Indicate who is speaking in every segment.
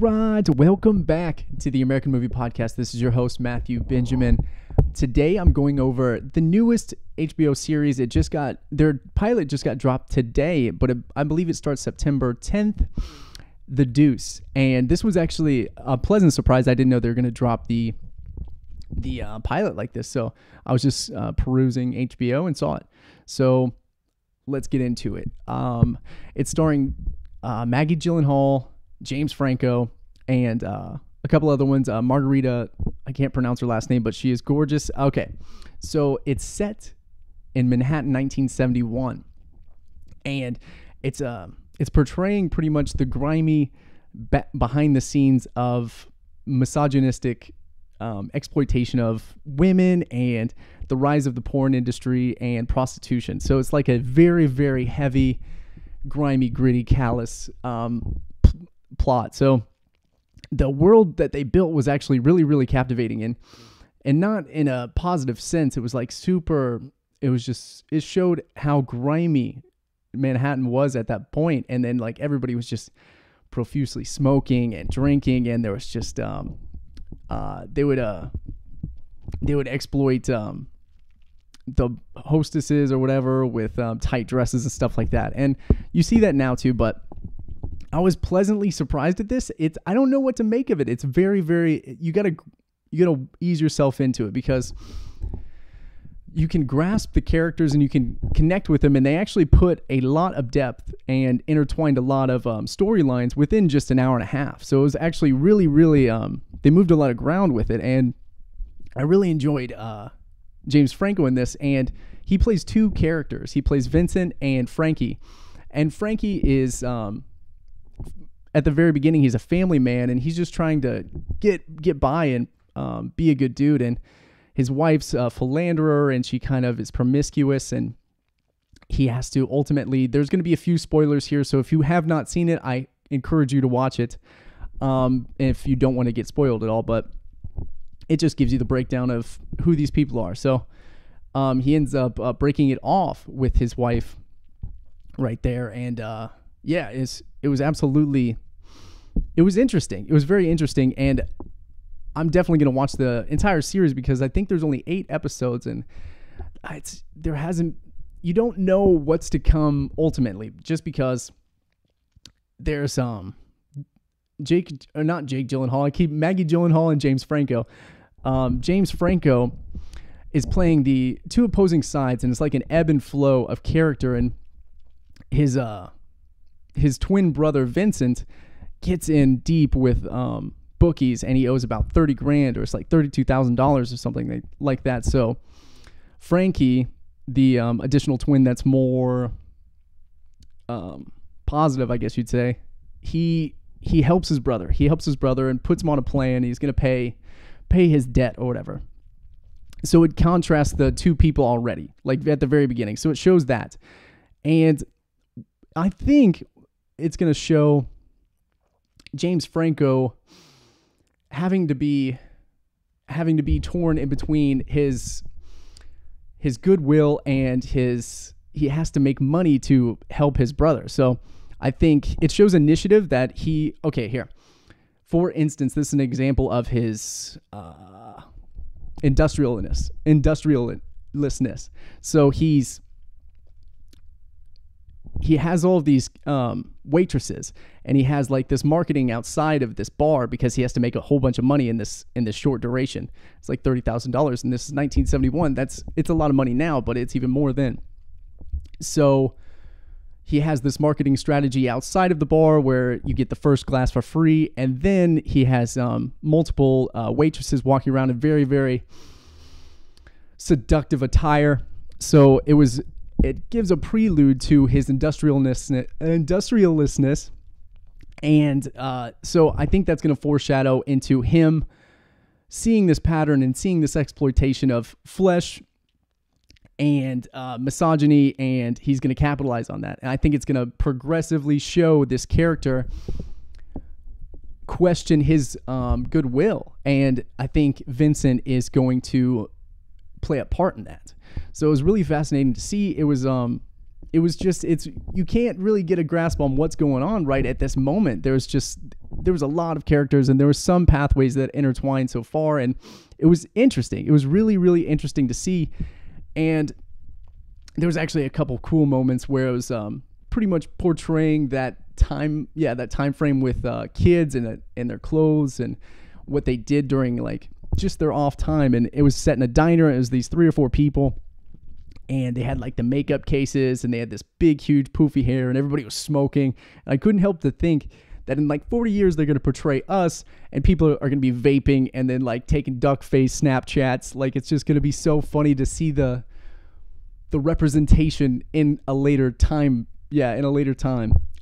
Speaker 1: right, welcome back to the American Movie Podcast. This is your host, Matthew Benjamin. Today, I'm going over the newest HBO series. Their pilot just got dropped today, but I believe it starts September 10th, The Deuce. And this was actually a pleasant surprise. I didn't know they were going to drop the pilot like this. So I was just perusing HBO and saw it. So let's get into it. It's starring Maggie Gyllenhaal, James Franco, and a couple other ones. Margarita, I can't pronounce her last name, but she is gorgeous. Okay, so it's set in Manhattan, 1971, and it's portraying pretty much the grimy behind the scenes of misogynistic exploitation of women and the rise of the porn industry and prostitution. So it's like a very, very heavy, grimy, gritty, callous plot. So the world that they built was actually really, really captivating, and not in a positive sense. It was like it showed how grimy Manhattan was at that point. And then like everybody was just profusely smoking and drinking, and there was just they would exploit the hostesses or whatever with tight dresses and stuff like that. And you see that now too, but I was pleasantly surprised at this. I don't know what to make of it. It's very, very, you gotta ease yourself into it, because you can grasp the characters and you can connect with them, and they actually put a lot of depth and intertwined a lot of storylines within just an hour and a half. So it was actually really, really, they moved a lot of ground with it, and I really enjoyed James Franco in this, and he plays two characters. He plays Vincent and Frankie, and Frankie is at the very beginning, he's a family man, and he's just trying to get by and be a good dude. And his wife's a philanderer, and she kind of is promiscuous, and he has to ultimately, there's going to be a few spoilers here, so if you have not seen it, I encourage you to watch it if you don't want to get spoiled at all, but it just gives you the breakdown of who these people are. So he ends up breaking it off with his wife right there, and it was interesting. It was very interesting, and I'm definitely going to watch the entire series, because I think there's only 8 episodes, and you don't know what's to come ultimately, just because there's Maggie Gyllenhaal and James Franco. James Franco is playing the two opposing sides, and it's like an ebb and flow of character, and his twin brother Vincent gets in deep with bookies, and he owes about $30,000, or it's like $32,000 or something like that. So Frankie, the additional twin that's more positive, I guess you'd say, he helps his brother. He helps his brother and puts him on a plan. He's going to pay his debt or whatever. So it contrasts the two people already, like at the very beginning. So it shows that. And I think it's going to show James Franco having to be torn in between his goodwill and he has to make money to help his brother. So I think it shows initiative that here. For instance, this is an example of his industrialness. So he has all of these waitresses, and he has like this marketing outside of this bar, because he has to make a whole bunch of money in this short duration. It's like $30,000, and this is 1971. It's a lot of money now, but it's even more then. So he has this marketing strategy outside of the bar where you get the first glass for free, and then he has multiple waitresses walking around in very, very seductive attire. So it gives a prelude to his industrialness, and so I think that's going to foreshadow into him seeing this pattern and seeing this exploitation of flesh and misogyny, and he's going to capitalize on that. And I think it's going to progressively show this character question his goodwill, and I think Vincent is going to play a part in that. So it was really fascinating to see. It was you can't really get a grasp on what's going on right at this moment. There's just there was a lot of characters, and there were some pathways that intertwined so far, and it was interesting. It was really, really interesting to see. And there was actually a couple cool moments where it was pretty much portraying that time frame with kids and their clothes and what they did during like just their off time. And it was set in a diner. It was these 3 or 4 people, and they had like the makeup cases, and they had this big, huge, poofy hair, and everybody was smoking. And I couldn't help to think that in like 40 years, they're going to portray us, and people are going to be vaping and then like taking duck face Snapchats. Like, it's just going to be so funny to see the representation in a later time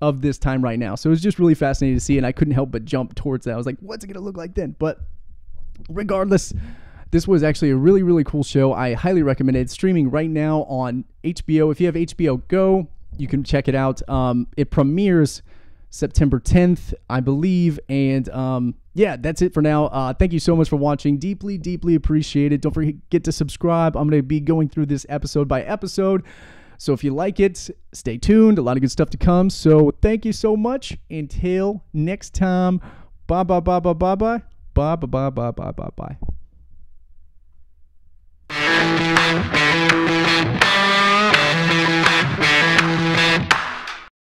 Speaker 1: of this time right now. So it was just really fascinating to see, and I couldn't help but jump towards that. I was like, what's it going to look like then? But regardless, this was actually a really, really cool show. I highly recommend it. It's streaming right now on HBO. If you have HBO Go, you can check it out. It premieres September 10th, I believe. And yeah, that's it for now. Thank you so much for watching. Deeply, deeply appreciate it. Don't forget to subscribe. I'm going to be going through this episode by episode. So if you like it, stay tuned. A lot of good stuff to come. So thank you so much. Until next time. Bye, bye, bye, bye, bye, bye. Bye, bye, bye, bye, bye, bye, bye.